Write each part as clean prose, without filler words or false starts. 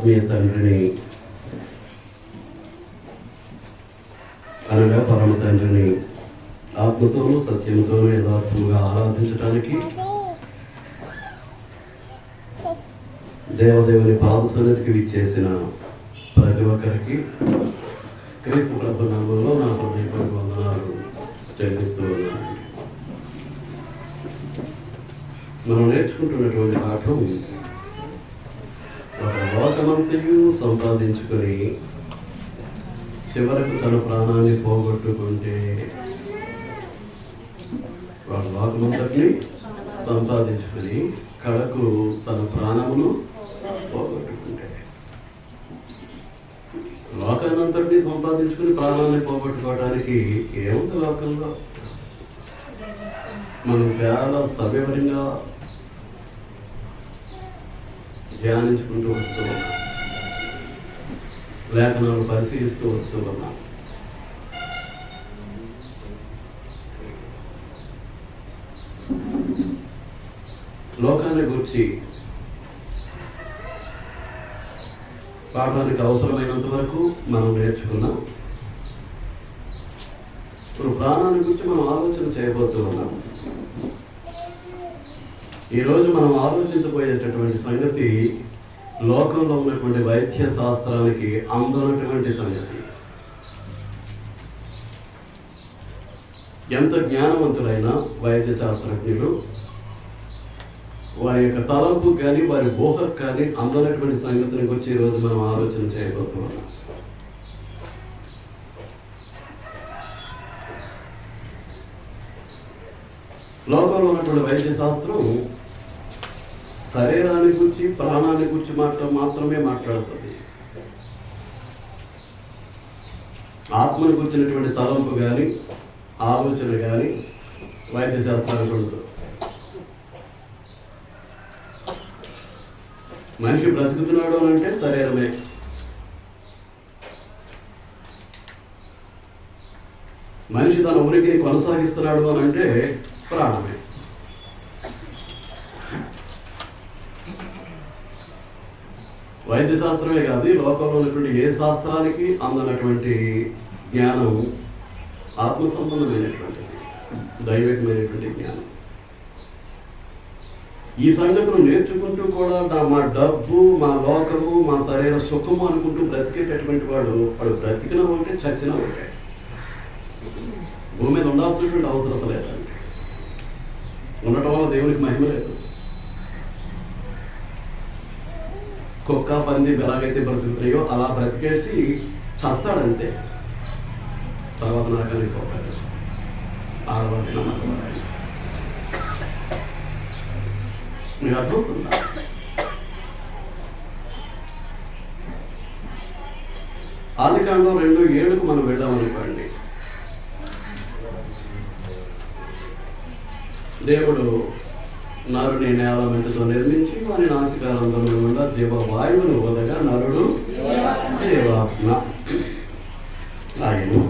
ఆత్మీయ తండ్రిని అనగా పరమ తండ్రిని ఆత్మతోనూ సత్యంతోనూ యథార్థంగా ఆరాధించడానికి దేవదేవుని పాద సన్నిధికి విచ్చేసిన ప్రతి ఒక్కరికి క్రీస్తు ప్రభు నామములో నా హృదయపూర్వక వందనాలు చెల్లిస్తూ ఉన్నాను. మనం నేర్చుకుంటున్నటువంటి పాఠం ఒక లోకమంతయు సంపాదించుకొని చివరకు తన ప్రాణాన్ని పోగొట్టుకుంటే, ఒక లోకమంతటిని సంపాదించుకొని కడకు తన ప్రాణమును పోగొట్టుకుంటే, లోకానంతటినీ సంపాదించుకుని ప్రాణాన్ని పోగొట్టుకోవడానికి ఏముంది లోకంలో? మనం చాలా సవివరంగా ధ్యానించుకుంటూ వస్తూ ఉన్నాం, లేఖనాలు పరిశీలిస్తూ వస్తూ ఉన్నాం. లోకాన్ని గురించి పాఠానికి అవసరమైనంత వరకు మనం నేర్చుకున్నాం. ఇప్పుడు ప్రాణాన్ని గురించి మనం ఆలోచన చేయబోతూ ఉన్నాం. ఈరోజు మనం ఆలోచించబోయేటటువంటి సంగతి లోకంలో ఉన్నటువంటి వైద్య శాస్త్రానికి అందనటువంటి సంగతి. ఎంత జ్ఞానవంతులైన వైద్య శాస్త్రజ్ఞులు వారి యొక్క తలంపు కానీ వారి ఊహకు కానీ అందనటువంటి సంగతిని గురించి ఈరోజు మనం ఆలోచన చేయబోతున్నాం. లోకంలో ఉన్నటువంటి వైద్య శాస్త్రం శరీరాన్ని గురించి ప్రాణాన్ని గురించి మాత్రమే మాట్లాడుతుంది. ఆత్మను గురించినటువంటి తలంపు కానీ ఆలోచన కానీ వైద్య శాస్త్రానికి ఉండదు. మనిషి బ్రతుకుతున్నాడు అని అంటే శరీరమే, మనిషి తన ఉనికిని కొనసాగిస్తున్నాడు అని అంటే ప్రాణమే. వైద్య శాస్త్రమే కాదు, లోకంలో ఉన్నటువంటి ఏ శాస్త్రానికి అందనటువంటి జ్ఞానం ఆత్మ సంబంధమైనటువంటిది, దైవికమైనటువంటి జ్ఞానం. ఈ సంగతులు నేర్చుకుంటూ కూడా మా డబ్బు, మా లోకము, మా శరీర సుఖము అనుకుంటూ బ్రతికేటటువంటి వాడు బ్రతికిన ఒకటే, చచ్చిన ఒకటే. భూమి మీద ఉండాల్సినటువంటి అవసరం లేదండి. ఉండటం వల్ల దేవునికి మహిమ లేదు. కుక్క పంది ఎలాగైతే బ్రతుకుతాయో అలా బ్రతికేసి చస్తాడంతే. తర్వాత నరకానికి పోతాడు. ఆడవాడి నమ్మకం మీకు అర్థమవుతుందా? ఆదికాండం 2:7 మనం వెళ్ళామనుకోండి. దేవుడు నరుని నేల వెంటతో నిర్మించి వారి నాసికారంధంలో గుండా జీవవాయువును వదగా నరుడు జీవాత్మ ఆయను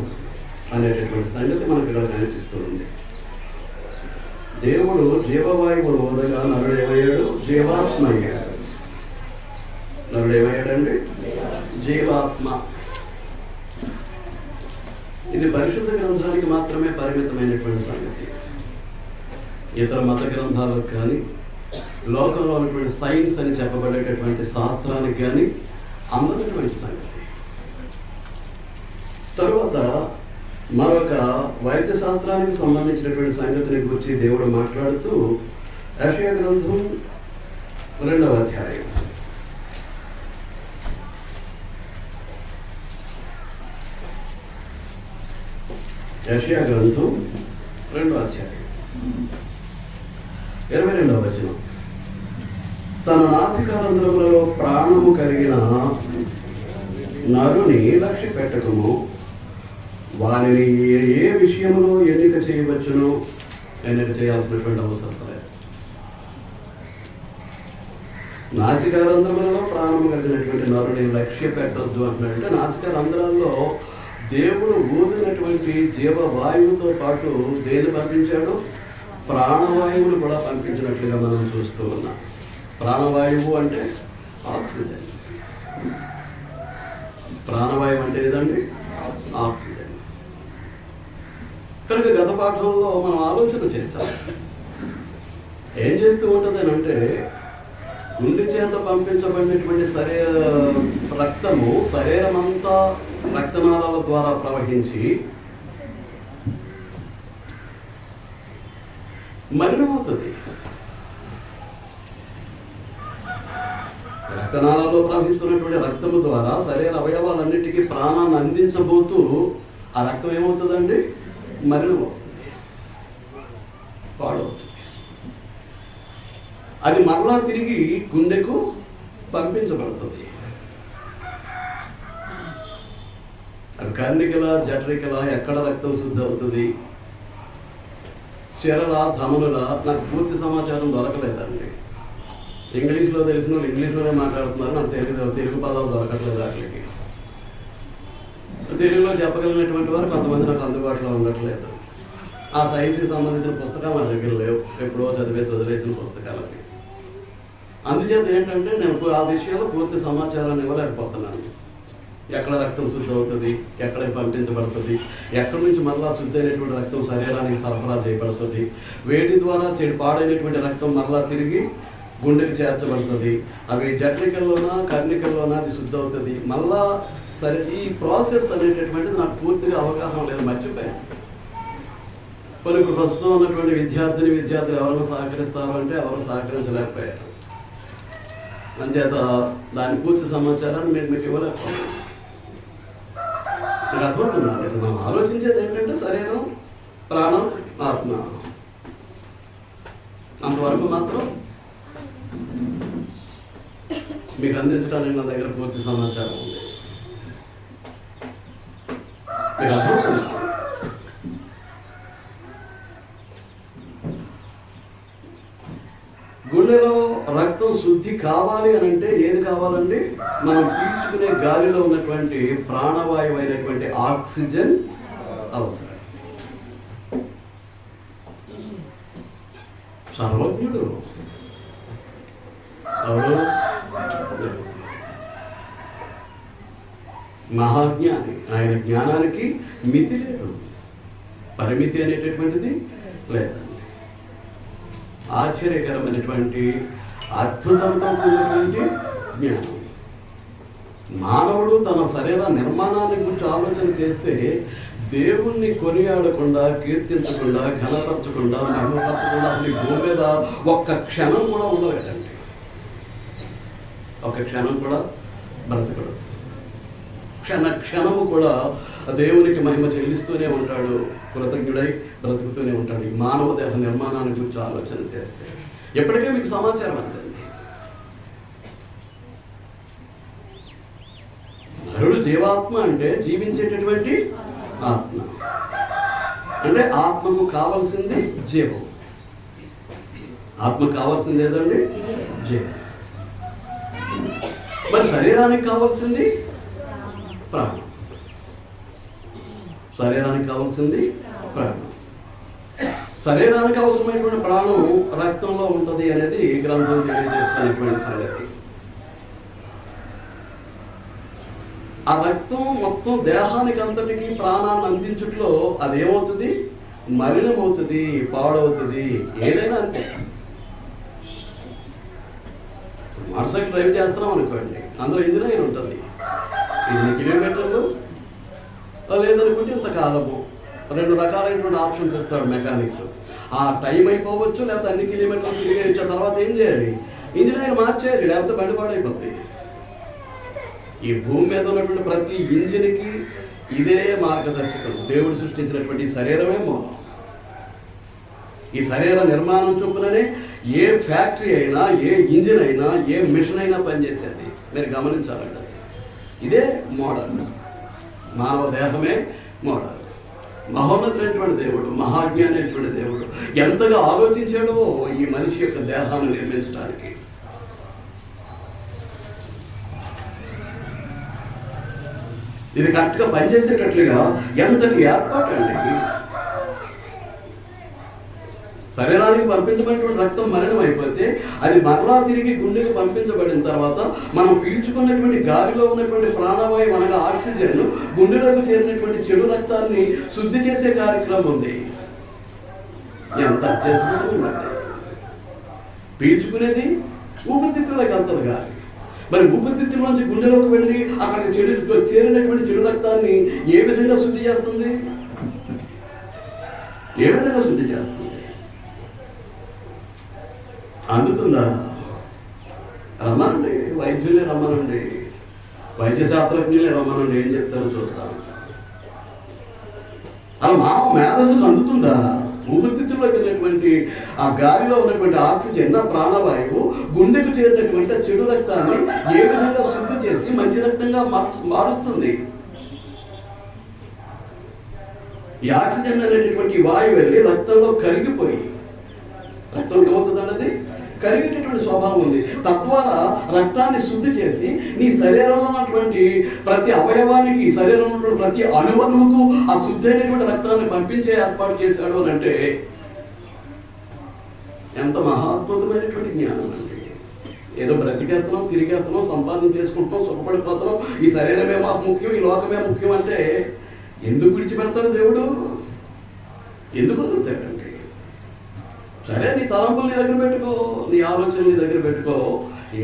అనేటటువంటి సంగతి మనకు ఇక్కడ కనిపిస్తుంది. దేవుడు జీవవాయువును వదగా నరుడు ఏమయ్యాడు? జీవాత్మ అయ్యాడు. నరుడు ఏమయ్యాడండి? జీవాత్మ. ఇది పరిశుద్ధ గ్రంథానికి మాత్రమే పరిమితమైనటువంటి సంగతి. ఇతర మత గ్రంథాలకు కానీ లోకంలో ఉన్నటువంటి సైన్స్ అని చెప్పబడేటటువంటి శాస్త్రానికి కానీ అందనటువంటి సంగతి. తరువాత మరొక వైద్య శాస్త్రానికి సంబంధించినటువంటి సంగతిని గురించి దేవుడు మాట్లాడుతూ యెషయా గ్రంథం 2వ అధ్యాయం యెషయా గ్రంథం 2వ అధ్యాయం 22వ వచనం. తన నాసికారంధ్రములలో ప్రాణము కలిగిన నరుని లక్ష్య పెట్టకము, వారిని ఏ విషయంలో ఎన్నిక చేయవచ్చునో ఎన్నిక చేయాల్సినటువంటి అవసరం లేదు. నాసికారంధ్రములలో ప్రాణము కలిగినటువంటి నరుని లక్ష్య పెట్టద్దు అంటున్నాడంటే, నాసికారంధ్రాల్లో దేవుడు ఊదినటువంటి జీవవాయువుతో పాటు దేని పంపించాడు? ప్రాణవాయువులు కూడా పంపించినట్లుగా మనం చూస్తూ ఉన్నాం. ప్రాణవాయువు అంటే ఆక్సిజన్. ప్రాణవాయువు అంటే ఏదండి? ఆక్సిజన్. కనుక గత పాఠంలో మనం ఆలోచన చేస్తాం, ఏం చేస్తూ ఉంటుంది అంటే గుండె చేత పంపించబడినటువంటి రక్తము శరీరమంతా రక్తనాళాల ద్వారా ప్రవహించి మలినమవుతుంది. రక్తనాళాల్లో ప్రవహిస్తున్నటువంటి రక్తము ద్వారా శరీర అవయవాలన్నిటికీ ప్రాణాన్ని అందించబోతూ ఆ రక్తం ఏమవుతుందండి? మలినమవుతుంది, పాడవుతుంది. అది మరలా తిరిగి గుండెకు పంపించబడుతుంది. అది కర్ణికల, జఠరికల, ఎక్కడ రక్తం శుద్ధి అవుతుంది, చీరల, ధమనుల, నాకు పూర్తి సమాచారం దొరకలేదండి. ఇంగ్లీష్లో తెలిసిన వాళ్ళు ఇంగ్లీష్లోనే మాట్లాడుతున్నారు, నాకు తెలుగు పదాలు దొరకట్లేదు. వాటికి తెలుగులో చెప్పగలిగినటువంటి వారు కొంతమంది నాకు అందుబాటులో ఉండట్లేదు. ఆ సైన్స్కి సంబంధించిన పుస్తకాలు నా దగ్గర లేవు, ఎప్పుడో వదిలేసిన పుస్తకాలకి. అందుచేత ఏంటంటే నేను ఆ విషయంలో పూర్తి సమాచారాన్ని ఇవ్వలేకపోతున్నాను. ఎక్కడ రక్తం శుద్ధి అవుతుంది, ఎక్కడ పంపించబడుతుంది, ఎక్కడి నుంచి మరలా శుద్ధి అయినటువంటి రక్తం శరీరానికి సరఫరా చేయబడుతుంది, వేటి ద్వారా పాడైనటువంటి రక్తం మరలా తిరిగి గుండెకి చేర్చబడుతుంది, అవి జఠరికల్లోనా కర్ణికల్లోనా అది శుద్ధి అవుతుంది మళ్ళా. సరే, ఈ ప్రాసెస్ అనేటటువంటిది నాకు పూర్తిగా అవగాహన లేదు, మర్చిపోయాను. కొన్ని ప్రస్తుతం ఉన్నటువంటి విద్యార్థులు ఎవరైనా సహకరిస్తారు అంటే ఎవరు సహకరించలేకపోయారు. అంచేత దాని పూర్తి సమాచారాన్ని మీకు ఇవ్వలేకపోతున్నాను. నాకు అర్థమవుతున్నాను. మనం ఆలోచించేది ఏంటంటే శరీరం, ప్రాణం, ఆత్మ, అంతవరకు మాత్రం మీకు అందించడానికి నా దగ్గర పూర్తి సమాచారం ఉంది. మీకు అర్థమవుతుంది. గుండెలో రక్తం శుద్ధి కావాలి అని అంటే ఏది కావాలండి? మనం పీల్చుకునే గాలిలో ఉన్నటువంటి ప్రాణవాయువు అయినటువంటి ఆక్సిజన్ అవసరం. సర్వజ్ఞుడు ఎవరు? మహాజ్ఞాని. ఆయన జ్ఞానానికి మితి లేదు, పరిమితి అనేటటువంటిది లేదండి. ఆశ్చర్యకరమైనటువంటి అద్భుతంతో కూడినటువంటి జ్ఞానం. మానవుడు తన శరీర నిర్మాణాన్ని గురించి ఆలోచన చేస్తే దేవుణ్ణి కొనియాడకుండా, కీర్తించకుండా, ఘనపరచకుండా, మహిమపరచకుండా అసలు ఈ భూమి మీద ఒక్క క్షణం కూడా ఉండలేదండి. ఒక క్షణం కూడా బ్రతకడు. క్షణము కూడా దేవునికి మహిమ చెల్లిస్తూనే ఉంటాడు, కృతజ్ఞుడై బ్రతుకుతూనే ఉంటాడు. ఈ మానవ దేహ నిర్మాణాన్ని గురించి ఆలోచన చేస్తే ఎప్పటికే మీకు సమాచారం అందండి. నరుడు జీవాత్మ అంటే జీవించేటటువంటి ఆత్మ. అంటే ఆత్మకు కావాల్సింది జీవం. ఆత్మకు కావాల్సింది ఏదండి? జీవం. మరి శరీరానికి కావాల్సింది ప్రాణం. శరీరానికి కావాల్సింది ప్రాణం. శరీరానికి అవసరమైనటువంటి ప్రాణం రక్తంలో ఉంటుంది అనేది గ్రంథం తెలియజేస్తున్నటువంటి సంగతి. ఆ రక్తం మొత్తం దేహానికి అంతటికి ప్రాణాన్ని అందించుట్లో అదేమవుతుంది? మలినమవుతుంది, పాడవుతుంది. ఏదైనా అంతే. మోటార్ సైకిల్ డ్రైవ్ చేస్తున్నాం అనుకోండి, అందులో ఇంజనీర్ ఉంటుంది. 8 కిలోమీటర్లు లేదనుకుంటే ఇంతకాలము. 2 రకాలైనటువంటి ఆప్షన్స్ ఇస్తాడు మెకానిక్. ఆ టైం అయిపోవచ్చు, లేకపోతే అన్ని కిలోమీటర్లు తిరిగి వచ్చే తర్వాత ఏం చేయాలి? ఇంజనీర్ మార్చేయాలి, లేకపోతే బండి పాడైపోతుంది. ఈ భూమి మీద ఉన్నటువంటి ప్రతి ఇంజిన్కి ఇదే మార్గదర్శకం. దేవుడు సృష్టించినటువంటి శరీరమే మూలం. ఈ శరీర నిర్మాణం చొప్పుననే ఏ ఫ్యాక్టరీ అయినా, ఏ ఇంజిన్ అయినా, ఏ మిషన్ అయినా పనిచేసేది. మీరు గమనించాలండి. ఇదే మోడల్. మానవ దేహమే మోడల్. మహోన్నతమైనటువంటి దేవుడు, మహాజ్ఞాని అయినటువంటి దేవుడు ఎంతగా ఆలోచించాడో ఈ మనిషి యొక్క దేహాన్ని నిర్మించడానికి. ఇది కరెక్ట్గా పనిచేసేటట్లుగా ఎంతటి ఏర్పాటు అండి. శరీరానికి పంపించబడినటువంటి రక్తం మలినం అయిపోతే అది మరలా తిరిగి గుండెకు పంపించబడిన తర్వాత మనం పీల్చుకున్నటువంటి గాలిలో ఉన్నటువంటి ప్రాణవాయువు అనగా ఆక్సిజన్ గుండెలోకి చేరినటువంటి చెడు రక్తాన్ని శుద్ధి చేసే కార్యక్రమం ఉంది. ఎంత అత్యద్భుతంగా ఉన్నది. పీల్చుకునేది ఊపిరితిత్తులోకి వెళ్తుంది గాలి. మరి ఊపిరితిత్తుల్లోంచి గుండెలోకి వెళ్ళి అక్కడ చేరినటువంటి చెడు రక్తాన్ని ఏ విధంగా శుద్ధి చేస్తుంది? ఏ విధంగా శుద్ధి చేస్తుంది? అందుతుందా? రమ్మనండి, వైద్యులే రమ్మనండి, వైద్య శాస్త్రజ్ఞులే రమ్మనండి, ఏం చెప్తారో చూస్తాను. అలా మా మేధస్సుకు అందుతుందా? ఊపిరితిత్తుల్లోకి వెళ్ళినటువంటి ఆ గాలిలో ఉన్నటువంటి ఆక్సిజన్, ఆ ప్రాణవాయువు గుండెకు చేరినటువంటి చెడు రక్తాన్ని ఏ విధంగా శుద్ధి చేసి మంచి రక్తంగా మారుస్తుంది? ఈ ఆక్సిజన్ అనేటటువంటి వాయువు వెళ్ళి రక్తంలో కరిగిపోయి, రక్తం ఏమవుతుంది అన్నది కరిగేటటువంటి స్వభావం ఉంది. తద్వారా రక్తాన్ని శుద్ధి చేసి నీ శరీరంలో ఉన్నటువంటి ప్రతి అవయవానికి, శరీరంలో ఉన్నటువంటి ప్రతి అణువణువుకు ఆ శుద్ధి అయినటువంటి రక్తాన్ని పంపించే ఏర్పాటు చేశాడు అని అంటే ఎంత మహాద్భుతమైనటువంటి జ్ఞానం అండి. ఏదో బ్రతికేస్తున్నాం, తిరిగేస్తున్నాం, సంపాదన చేసుకుంటున్నాం, సుఖపడిపోతున్నాం, ఈ శరీరమే మాకు ముఖ్యం, ఈ లోకమే ముఖ్యం అంటే ఎందుకు విడిచిపెడతాడు దేవుడు? ఎందుకు వదులుతాడండి? సరే, నీ తలంపులు నీ దగ్గర పెట్టుకో, నీ ఆలోచనలు నీ దగ్గర పెట్టుకో,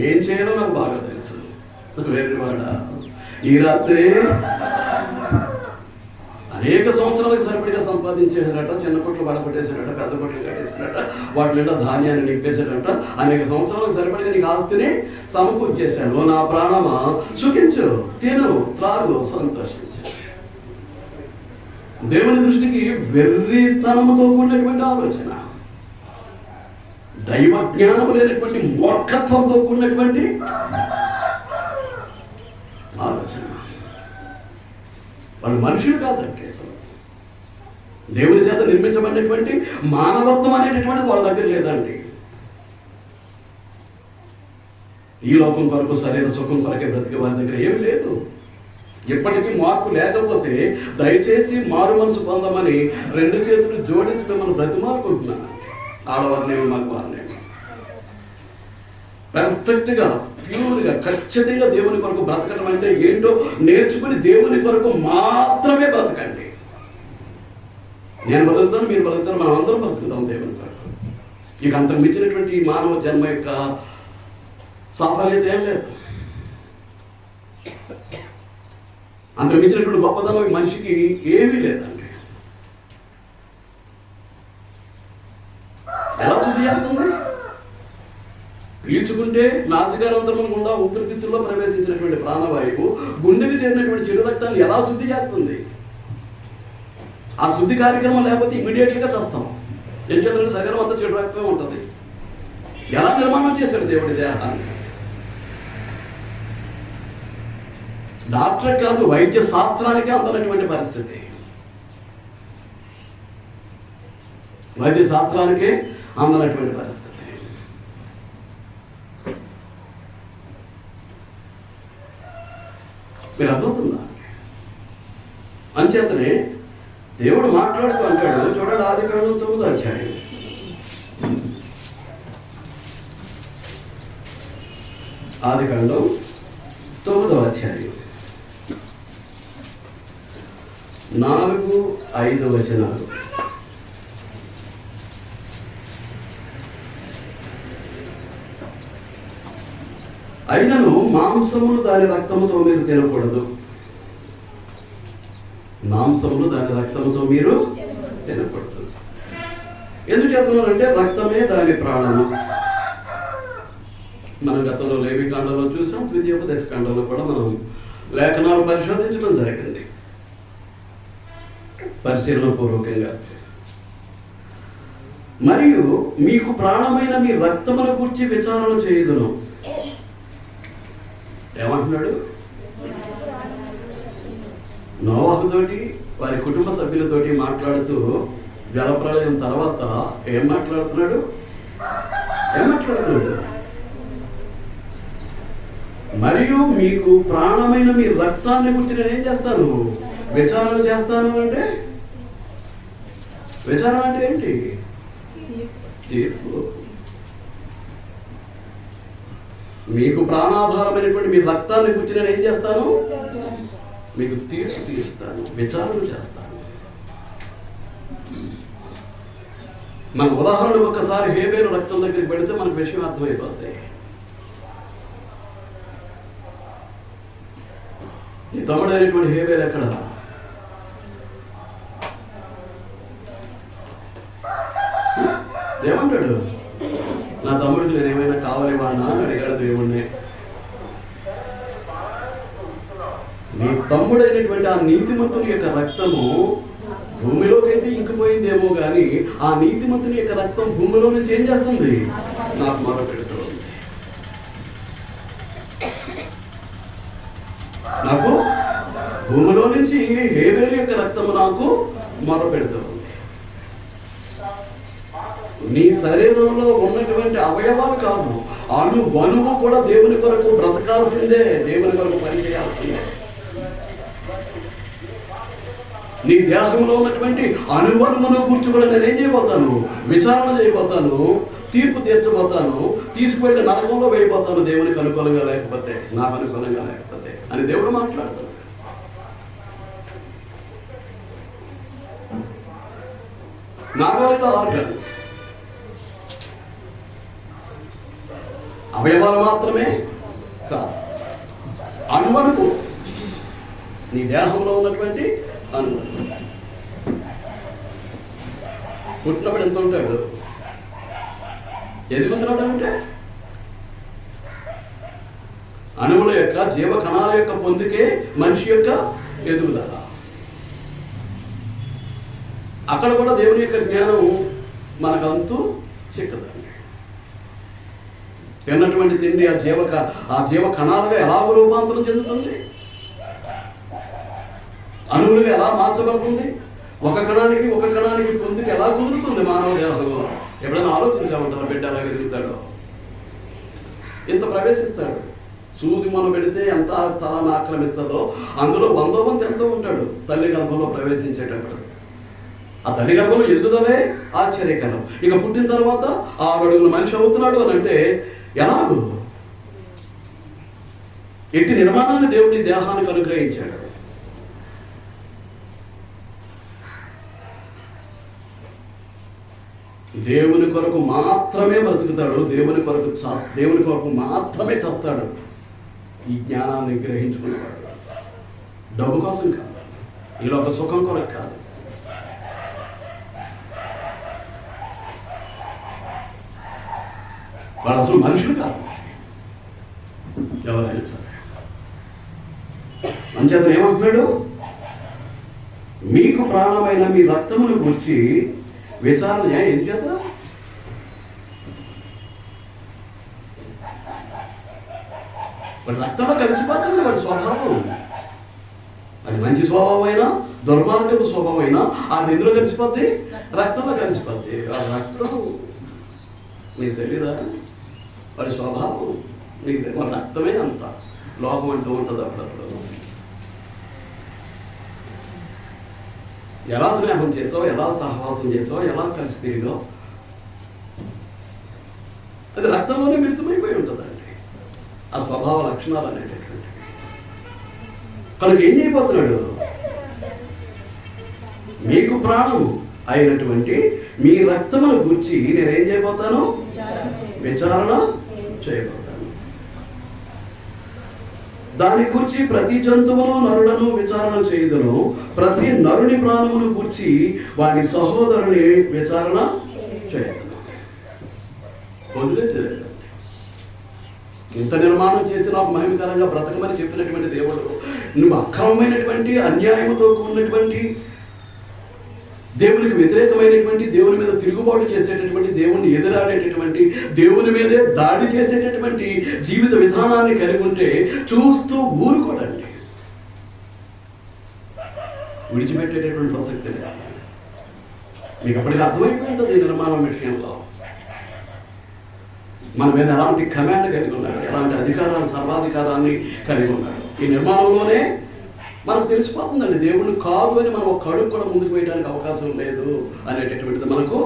ఏం చేయాలో నాకు బాగా తెలుసు. వేరేవాడ ఈ రాత్రి అనేక సంవత్సరాలకు సరిపడిగా సంపాదించేసాడట, చిన్న కొట్లు పడగొట్టేశాడట, పెద్ద కొట్లు కట్టేశాడట, వాటి నిండా ధాన్యాన్ని నింపేశాడట, అనేక సంవత్సరాలకు సరిపడిగా నీకు ఆస్తిని సమకూర్చేశాడు. నా ప్రాణమా సుఖించు, తిను, త్రాగు, సంతోషించు. దేవుని దృష్టికి వెర్రితనముతో కూడినటువంటి ఆలోచన, దైవ జ్ఞానము లేనటువంటి మూర్ఖత్వంతో కూడినటువంటి ఆలోచన. వాళ్ళు మనుషులు కాదంటే అసలు దేవుని చేత నిర్మించబడినటువంటి మానవత్వం అనేటటువంటిది వాళ్ళ దగ్గర లేదండి. ఈ లోకం కొరకు, శరీర సుఖం కొరకే బ్రతికే వారి దగ్గర ఏమి లేదు. ఇప్పటికీ మార్పు లేకపోతే దయచేసి మారు మనసు పొందమని రెండు చేతులు జోడించి మనం బ్రతిమారుకుంటున్నాను. ఆడవారిని, మగవారిని పర్ఫెక్ట్గా, ప్యూర్గా, ఖచ్చితంగా దేవుని కొరకు బ్రతకడం అంటే ఏంటో నేర్చుకుని దేవుని కొరకు మాత్రమే బ్రతకండి. నేను బ్రతుకుతాను, మీరు బ్రతుకుతాను, మనం అందరం బ్రతుకుతాం దేవుని కొరకు. ఇక అంతకు మించినటువంటి ఈ మానవ జన్మ యొక్క సాఫల్యత ఏం లేదు. అంతకు మించినటువంటి గొప్పదనం ఈ మనిషికి ఏమీ లేదండి. ఎలా శుద్ధి చేస్తుంది? పీల్చుకుంటే నాసికారంధ్రం గుండా ఊపిరితిత్తుల్లో ప్రవేశించినటువంటి ప్రాణవాయువు గుండెకి చేరినటువంటి చెడు రక్తాన్ని ఎలా శుద్ధి చేస్తుంది? ఆ శుద్ధి కార్యక్రమం లేకపోతే ఇమీడియట్గా చేస్తాం. ఏం చేద్దాం? శరీరం అంతా చెడు రక్తమే ఉంటుంది. ఎలా నిర్మాణం చేశాడు దేవుడి దేహాన్ని? డాక్టర్ కాదు, వైద్య శాస్త్రానికే అందనటువంటి పరిస్థితి. వైద్య శాస్త్రానికే అందనటువంటి పరిస్థితి. మీరు అర్థమవుతుందా? అంచేతనే దేవుడు మాట్లాడుతూ అంటాడు, చూడండి, ఆదికాండం 9వ అధ్యాయం. ఆదికాండం 9వ అధ్యాయం 4-5 వచనాలు. అయినను మాంసమును దాని రక్తముతో మీరు తినకూడదు. మాంసమును దాని రక్తముతో మీరు తినకూడదు. ఎందుచేతనంటే రక్తమే దాని ప్రాణము. మన గతంలో లేవికాండంలో చూసాం, ద్వితీయోపదేశకాండంలో కూడా మనం లేఖనాలు పరిశోధించడం జరిగింది పరిశీలన పూర్వకంగా. మరియు మీకు ప్రాణమైన మీ రక్తమును గురించి విచారణ చేయుదును. ఏమంటున్నాడు? నోవాహుతోటి, వారి కుటుంబ సభ్యులతోటి మాట్లాడుతూ జలప్రళయం తర్వాత ఏం మాట్లాడుతున్నాడు? మరియు మీకు ప్రాణమైన మీ రక్తాన్ని గురించి నేను ఏం చేస్తాను? విచారణ చేస్తాను. అంటే విచారణ అంటే ఏంటి? తీర్పు. మీకు ప్రాణాధారమైనటువంటి మీ రక్తాన్ని గురించి నేను ఏం చేస్తాను? మీకు తీర్పు తీరుస్తాను, విచారణ చేస్తాను. మన ఉదాహరణ ఒకసారి హేబేలు రక్తం దగ్గరికి పెడితే మనకు విషయం అర్థమైపోద్ది. నీ తమ్ముడు అయినటువంటి హేబేలు ఎక్కడ? ఏమంటాడు? నా తమ్ముడికి నేను ఏమైనా కావాలి వాడినా అని అడిగాడు దేవుణ్ణి. నీ తమ్ముడైనటువంటి ఆ నీతిమంతుని యొక్క రక్తము భూమిలోకి అయితే ఇంకిపోయిందేమో కానీ ఆ నీతిమంతుని యొక్క రక్తం భూమిలో నుంచి ఏం చేస్తుంది? నాకు మొరపెడుతుంది. నాకు భూమిలో నుంచి హేబేలు యొక్క రక్తము నాకు మొరపెడుతుంది. నీ శరీరంలో ఉన్నటువంటి అవయవాలు కాదు, అణువణువు కూడా దేవుని కొరకు బ్రతకాల్సిందే, దేవుని కొరకు పనిచేయాల్సిందే. నీ దేహంలో ఉన్నటువంటి అణువణువును గురించి కూడా నేను ఏం చేయబోతాను? విచారణ చేయబోతాను, తీర్పు తీర్చబోతాను, తీసుకువెళ్ళి నరకంలో వేయబోతాను, దేవునికి అనుకూలంగా లేకపోతే, నాకు అనుకూలంగా లేకపోతే అని దేవుడు మాట్లాడుతాడు. నాట్ ఓన్లీ ద ఆర్గన్స్, అవయవాలు మాత్రమే కాదు, అణువణువు, నీ దేహంలో ఉన్నటువంటి అణువణువు. పుట్టినప్పుడు ఎంత ఉంటాడు? ఎదుగుతున్నాడు అంటే అణువుల యొక్క జీవ కణాల యొక్క పొందుకే మనిషి యొక్క ఎదుగుదల. అక్కడ కూడా దేవుని యొక్క జ్ఞానం మనకంతూ చిక్కదండి. తిన్నటువంటి తిండి ఆ జీవ కణాలుగా ఎలా రూపాంతరం చెందుతుంది, అణువులుగా ఎలా మార్చబడుతుంది, ఒక కణానికి పొందుకు ఎలా కుదురుతుంది మానవ దేహంలో. ఎప్పుడైనా ఆలోచించామంటారు? బిడ్డ ఎలా ఎదుగుతాడో, ఇంత ప్రవేశిస్తాడు. సూది మనం పెడితే ఎంత స్థలాన్ని ఆక్రమిస్తుందో అందులో 100వ వంతు ఎంతో ఉంటాడు తల్లి గర్భంలో ప్రవేశించేటప్పుడు. ఆ తల్లి గర్భంలో ఎదుగుదలే ఆశ్చర్యకరం. ఇక పుట్టిన తర్వాత 6 అడుగుల మనిషి అవుతున్నాడు అని అంటే ఎలాగూ? ఎట్టి నిర్మాణాన్ని దేవుడి దేహానికి అనుగ్రహించాడు. దేవుని కొరకు మాత్రమే బ్రతుకుతాడు, దేవుని కొరకు మాత్రమే చేస్తాడు. ఈ జ్ఞానాన్ని గ్రహించుకునేవాడు డబ్బు కోసం కాదు, ఈ లోక సుఖం కొరకు కాదు. వాడు అసలు మనుషులు కాదు, ఎవరైనా సరే. అంచేతను ఏమంటున్నాడు? మీకు ప్రాణమైన మీ రక్తమును గురించి విచారణ ఏం చేత? వాడి రక్తంలో కలిసిపోతుంది వాడి స్వభావం. అది మంచి స్వభావం అయినా దుర్మార్గపు స్వభావం అయినా అది ఎందులో కలిసిపోద్ది? రక్తంలో కలిసిపోద్ది. ఆ రక్తం మీకు తెలీదా? వాడి స్వభావం మీకు వాడి రక్తమే అంత. లోకం అంటూ ఉంటుంది అప్పుడప్పుడు. ఎలా స్నేహం చేసావు, ఎలా సహవాసం చేసావు, ఎలా కలిసి తిరిగావు, అది రక్తంలోనే మిళితమైపోయి ఉంటుందండి ఆ స్వభావ లక్షణాలు అనేటటువంటివి. కనుక ఏం చేయబోతున్నాడు? మీకు ప్రాణము అయినటువంటి మీ రక్తమును గూర్చి నేనేం చేయబోతాను? విచారణ చేయబోతాను. దాని గూర్చి ప్రతి జంతువును నరులను విచారణ చేయుదును, ప్రతి నరుని ప్రాణమును గూర్చి వాడి సహోదరుని విచారణ చేయదును. వదిలేదండి. ఇంత నిర్మాణం చేసి నాకు మహిమకరంగా బ్రతకమని చెప్పినటువంటి దేవుడు నువ్వు అక్రమమైనటువంటి అన్యాయముతో కూడినటువంటి దేవునికి వ్యతిరేకమైనటువంటి, దేవుని మీద తిరుగుబాటు చేసేటటువంటి, దేవుణ్ణి ఎదురాడేటటువంటి, దేవుని మీదే దాడి చేసేటటువంటి జీవిత విధానాన్ని కలిగి ఉంటే చూస్తూ ఊరుకోడండి. విడిచిపెట్టేటటువంటి ప్రసక్తి లేదు. మీకు అప్పటికి అర్థమైపోయి ఉంటుంది ఈ నిర్మాణం విషయంలో. మన మీద ఎలాంటి కమాండ్ కలిగి ఉన్నాడు, ఎలాంటి అధికారాన్ని, సర్వాధికారాన్ని కలిగి ఉన్నాడు. ఈ నిర్మాణంలోనే మనకు తెలిసిపోతుందండి దేవుడు కాదు అని మనం ఒక అడుగు కూడా ముందుకు వేయడానికి అవకాశం లేదు అనేటటువంటిది మనకు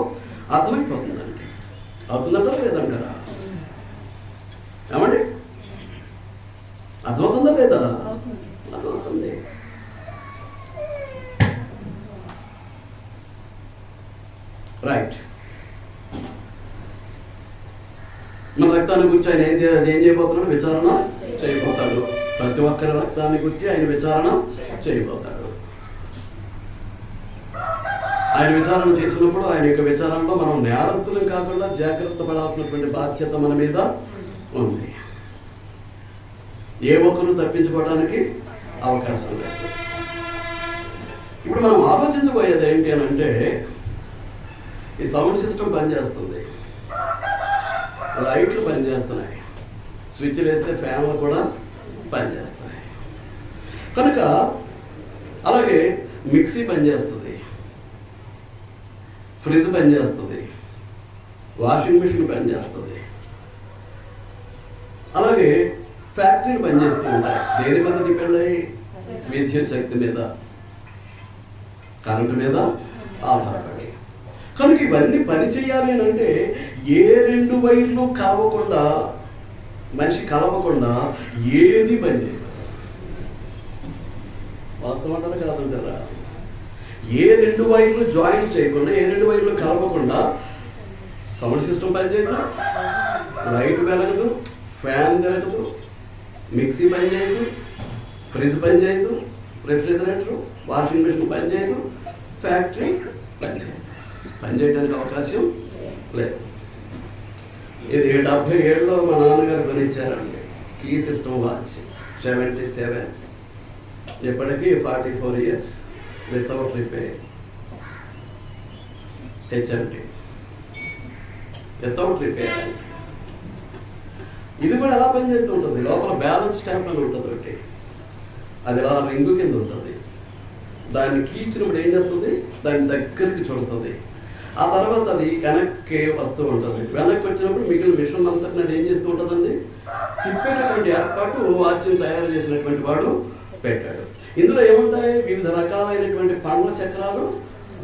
అర్థమైపోతుందండి. అవుతుందంటారా లేదంటారా? ఏమండి, అర్థమవుతుందా లేదా? అర్థమవుతుంది. రైట్. మన రక్తాన్ని గురించి ఆయన ఏం చేయబోతున్నాడు? విచారణ చేయబోతాడు. ప్రతి ఒక్కరి రక్తాన్ని గురించి ఆయన విచారణ చేయబోతాడు. ఆయన విచారణ చేసినప్పుడు ఆయన యొక్క విచారణలో మనం నేరస్తులం కాకుండా జాగ్రత్త పడాల్సినటువంటి బాధ్యత మన మీద ఉంది. ఏ ఒక్కరు తప్పించుకోవడానికి అవకాశం లేదు. ఇప్పుడు మనం ఆలోచించబోయేది ఏంటి అని అంటే, ఈ సౌండ్ సిస్టమ్ పనిచేస్తుంది, లైట్లు పనిచేస్తున్నాయి, స్విచ్లు వేస్తే ఫ్యాన్లు కూడా పనిచేస్తాయి. కనుక అలాగే మిక్సీ పనిచేస్తుంది, ఫ్రిడ్జ్ పనిచేస్తుంది, వాషింగ్ మిషన్ పనిచేస్తుంది, అలాగే ఫ్యాక్టరీలు పనిచేస్తూ ఉంటాయి. దేని మీద డిపెండ్ అయ్యి? విద్యుత్ శక్తి మీద, కరెంటు మీద ఆధారపడి. కనుక ఇవన్నీ పని చేయాలి అని అంటే ఏ రెండు వైర్లు కలవకుండా, మనిషి కలవకుండా ఏది పని చేయదు. వాస్తవం అంటారా కాదంటారా? ఏ రెండు వైర్లు జాయింట్ చేయకుండా, ఏ రెండు వైర్లు కలవకుండా సౌండ్ సిస్టమ్ పనిచేయదు, లైట్ వెలగదు, ఫ్యాన్ తిరగదు, మిక్సీ పనిచేయదు, ఫ్రిడ్జ్ పనిచేయదు, రెఫ్రిజిరేటర్, వాషింగ్ మిషన్ పనిచేయదు, ఫ్యాక్టరీ పనిచేయదు. పనిచేయడానికి అవకాశం లేదు. ఇది 77లో మా నాన్నగారు కొనిచ్చారండి కీ సిస్టమ్ వాచ్, 77. ఇప్పటికీ 44 years without repair. HMT without repair. ఇది కూడా ఎలా పనిచేస్తూ ఉంటుంది? లోపల బ్యాలెన్స్ స్టాంప్ అని ఉంటుంది ఒకటి, అది ఇలా రింగు కింద ఉంటుంది. దాన్ని కీచినప్పుడు ఏం చేస్తుంది? దాని దగ్గరికి చుడుతుంది. ఆ తర్వాత అది వెనక్కి వస్తూ ఉంటుంది. వెనక్కి వచ్చినప్పుడు మిగిలిన మిషన్ అంతటి అది ఏం చేస్తూ ఉంటుందండి? తిప్పేటటువంటి ఏర్పాటు వాచ్యం తయారు చేసినటువంటి వాడు పెట్టాడు. ఇందులో ఏముంటాయి? వివిధ రకాలైనటువంటి పండ్ల చక్రాలు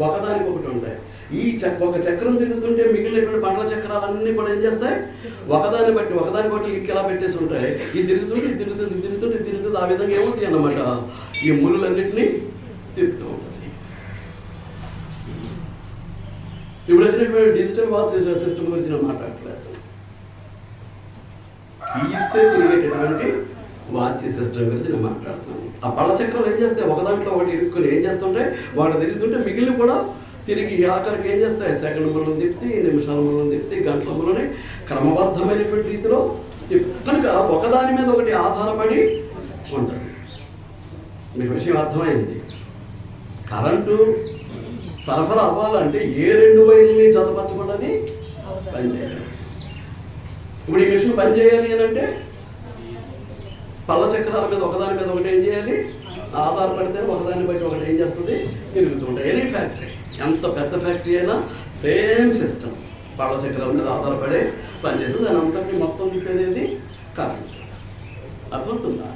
ఒకదానికొకటి ఉంటాయి. ఈ ఒక చక్రం తిరుగుతుంటే మిగిలినటువంటి పండ్ల చక్రాలన్నీ కూడా ఏం చేస్తాయి? ఒకదాన్ని బట్టి లిక్కి ఎలా పెట్టేసి ఉంటాయి. ఇది తిరుగుతుంటే ఇది తిరుగుతుంది, ఇది తిరుగుతుంటే ఇది తిరుగుతుంది. ఆ విధంగా ఏమవుతాయి అన్నమాట, ఈ ముళ్ళన్నింటినీ తిప్పుతూ ఉంటుంది. ఇప్పుడు వచ్చినటువంటి డిజిటల్ వాచ్ సిస్టమ్ గురించి నేను మాట్లాడట్లేదు. ఇస్తే తిరిగేటటువంటి వాచ్ సిస్టమ్ గురించి నేను మాట్లాడుతున్నాను. ఆ పళ్ళ చక్రాలు ఏం చేస్తాయి? ఒక దాంట్లో ఒకటి ఇరుక్కుని ఏం చేస్తుంటాయి? వాడు తిరుగుతుంటే మిగిలిన కూడా తిరిగి ఆఖరికి ఏం చేస్తాయి? సెకండ్ ముళ్ళను తిప్పి, నిమిషాల ముళ్ళను తిప్పి, గంటల ముళ్ళని క్రమబద్ధమైనటువంటి రీతిలో తిప్పి. కనుక ఒకదాని మీద ఒకటి ఆధారపడి ఉంటుంది. మీకు విషయం అర్థమైంది? కరెంటు సరఫరా అవ్వాలంటే ఏ రెండు వైర్లని జతపరచబడ్డది పనిచేయాలి. ఇప్పుడు ఈ మిషన్ పనిచేయాలి అని అంటే పళ్ళ చక్రాల మీద ఒకదాని మీద ఒకటి ఏం చేయాలి? ఆధారపడితే ఒకదాన్ని బట్టి ఒకటి ఏం చేస్తుంది? తిరుగుతుంటాయి. ఎనీ ఫ్యాక్టరీ, ఎంత పెద్ద ఫ్యాక్టరీ అయినా సేమ్ సిస్టమ్, పళ్ళ చక్రాల మీద ఆధారపడే పనిచేస్తుంది. దాని అంతటి మొత్తం తిప్పేది కరెంట్. అర్థమవుతుందా?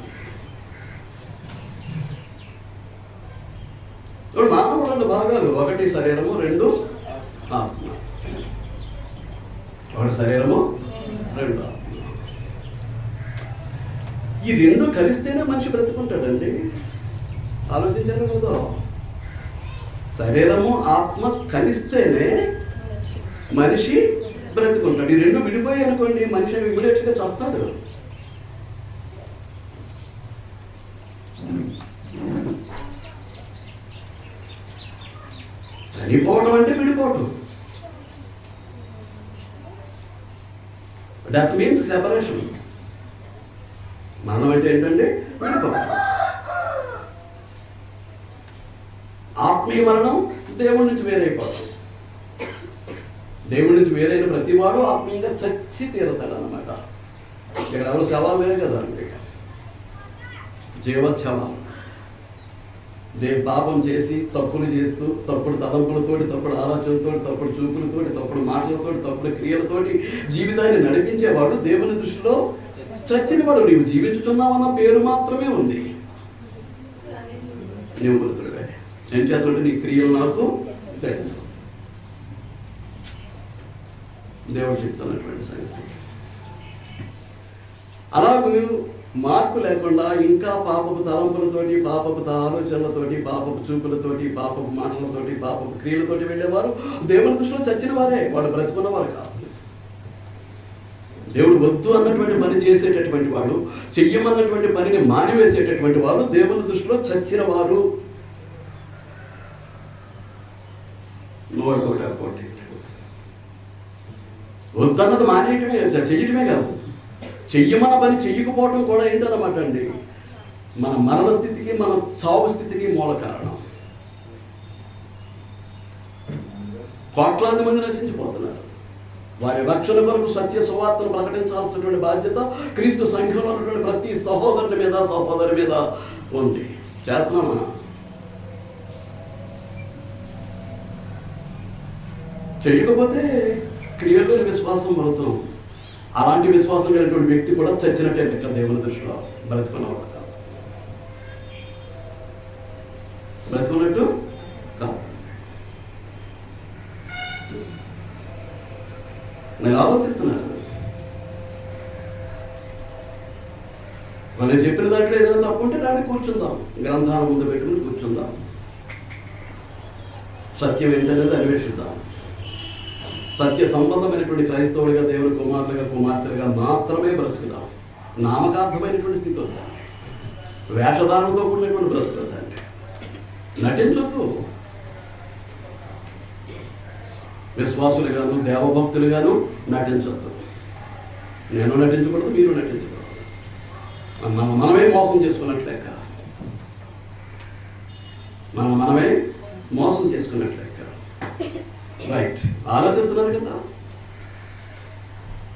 ఇప్పుడు మానవుడు రెండు భాగాలు, ఒకటి శరీరము, రెండు ఆత్మ. ఒకటి శరీరము, రెండు ఆత్మ. ఈ రెండు కలిస్తేనే మనిషి బ్రతుకుంటాడండి. ఆలోచించారు కదా? శరీరము ఆత్మ కలిస్తేనే మనిషి బ్రతుకుంటాడు. ఈ రెండు విడిపోయి అనుకోండి, మనిషి ఇమీడియట్గా చేస్తాడు. చనిపోవటం అంటే విడిపోవటం. Death means separation. మరణం అంటే ఏంటంటే విడిపోవటం. ఆత్మీయ మరణం దేవుడి నుంచి వేరైపోవటం. దేవుడి నుంచి వేరైన ప్రతివాడు ఆత్మీయంగా చచ్చి తీరతాడు అన్నమాట. ఇక్కడ ఎవరు శవాలు వేరే కదా అండి, జీవోత్సవాలు. పాపం చేసి తప్పులు చేస్తూ, తప్పుడు తలంపులతోటి, తప్పుడు ఆలోచనలతోటి, తప్పుడు చూపులతోటి, తప్పుడు మాటలతోటి, తప్పుడు క్రియలతోటి జీవితాన్ని నడిపించేవాడు దేవుని దృష్టిలో చచ్చిన వాడు. నీవు జీవించుతున్నావన్న పేరు మాత్రమే ఉంది. నీవు మృతుడివే. ఏం చేస్తుంటే నీ క్రియలు నాకు తెలుసు. దేవుడు చెప్తున్నటువంటి సంగతి. అలాగే మార్పు లేకుండా ఇంకా పాపపు తలంపులతోటి, పాపపు ఆలోచనలతోటి, పాపపు చూపులతోటి, పాపపు మాటలతోటి, పాపపు క్రియలతోటి వెళ్ళేవారు దేవుని దృష్టిలో చచ్చిన వారే, వాడు బ్రతుకున్నవారు కాదు. దేవుడు వద్దు అన్నటువంటి పని చేసేటటువంటి వాడు, చెయ్యమన్నటువంటి పనిని మానివేసేటటువంటి వాడు దేవుని దృష్టిలో చచ్చిన వారు. వద్దన్నది మానేయటమే, చెయ్యటమే కాదు, చెయ్యమన్న పని చెయ్యకపోవటం కూడా ఏంటన్నమాట అండి మన మరణ స్థితికి, మన చావు స్థితికి మూల కారణం. కోట్లాది మంది నశించిపోతున్నారు. వారి రక్షణ కొరకు సత్య సువార్తను ప్రకటించాల్సినటువంటి బాధ్యత క్రీస్తు సంఘంలో ఉన్నటువంటి ప్రతి సహోదరుని మీద, సహోదరి మీద ఉంది. చేస్తున్నామా? చేయకపోతే క్రియలోని విశ్వాసం మరుతాం. అలాంటి విశ్వాసం కలిగినటువంటి వ్యక్తి కూడా చచ్చినట్టే లెక్క దేవుని దృష్టిలో. బ్రతుకున్నవాడు కాదు, బ్రతుకున్నట్టు కాదు. నేను ఆలోచిస్తున్నాను, వాళ్ళు చెప్పిన దాంట్లో ఏదైనా తప్పు ఉంటే దాన్ని కూర్చుందాం, గ్రంథాల ముందు పెట్టుకుని కూర్చుందాం, సత్యం ఏంటనేది అన్వేషిద్దాం. సత్య సంబంధమైనటువంటి క్రైస్తవుడిగా, దేవుని కుమారులుగా, కుమార్తెలుగా మాత్రమే బ్రతుకుదాం. నామకార్థమైనటువంటి స్థితి వద్దండి, వేషధారంతో కూడినటువంటి బ్రతుకుద్దండి. నటించొద్దు. విశ్వాసులుగాను, దేవభక్తులుగాను నటించొద్దు. నేను నటించకూడదు, మీరు నటించకూడదు. మనమే మోసం చేసుకున్నట్లేక, మనమే మోసం చేసుకున్నట్లేక. రైట్, ఆలోచిస్తున్నారు కదా.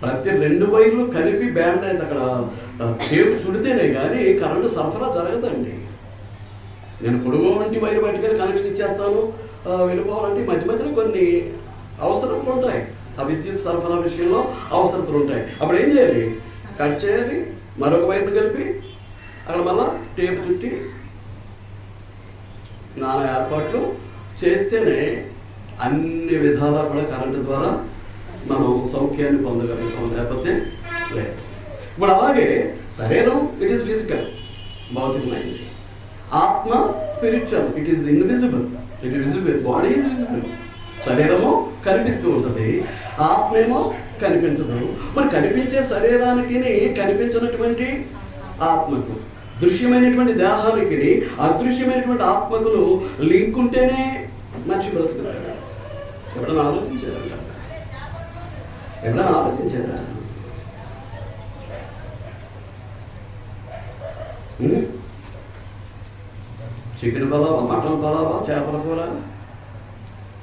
ప్రతి 2 వైర్లు కలిపి బ్యాండ్ అయితే అక్కడ టేపు చుడితేనే కానీ కరెంటు సరఫరా జరగదండి. నేను పొడుగు వంటి వైర్ బయటకెళ్ళి కనెక్షన్ ఇచ్చేస్తాను, వెళ్ళిపోవాలంటే మధ్య మధ్యలో కొన్ని అవసరతలు ఉంటాయి. ఆ విద్యుత్ సరఫరా విషయంలో అవసరతలు ఉంటాయి. అప్పుడు ఏం చేయాలి? కట్ చేయాలి, మరొక వైపుని కలిపి అక్కడ మళ్ళా టేప్ చుట్టి నానా ఏర్పాట్లు చేస్తేనే అన్ని విధాలా కూడా కరెంటు ద్వారా మనం సౌఖ్యాన్ని పొందగలుగుతాం, లేకపోతే లేదు. ఇప్పుడు అలాగే శరీరం ఇట్ ఈస్ ఫిజికల్, భౌతికమైంది. ఆత్మ spiritual, it is invisible, it is visible. Body is visible. శరీరము కనిపిస్తూ ఉంటుంది, ఆత్మేమో కనిపించదు. మరి కనిపించే శరీరానికి, కనిపించినటువంటి ఆత్మకు, దృశ్యమైనటువంటి దేహానికి, అదృశ్యమైనటువంటి ఆత్మకును లింక్ ఉంటేనే మనిషి బ్రతుకుతాడు. ఎప్పుడైనా ఆలోచించారా? ఎప్పుడైనా ఆలోచించారా? చికెన్ పలావా, మటన్ పలావా, చేపల కూర,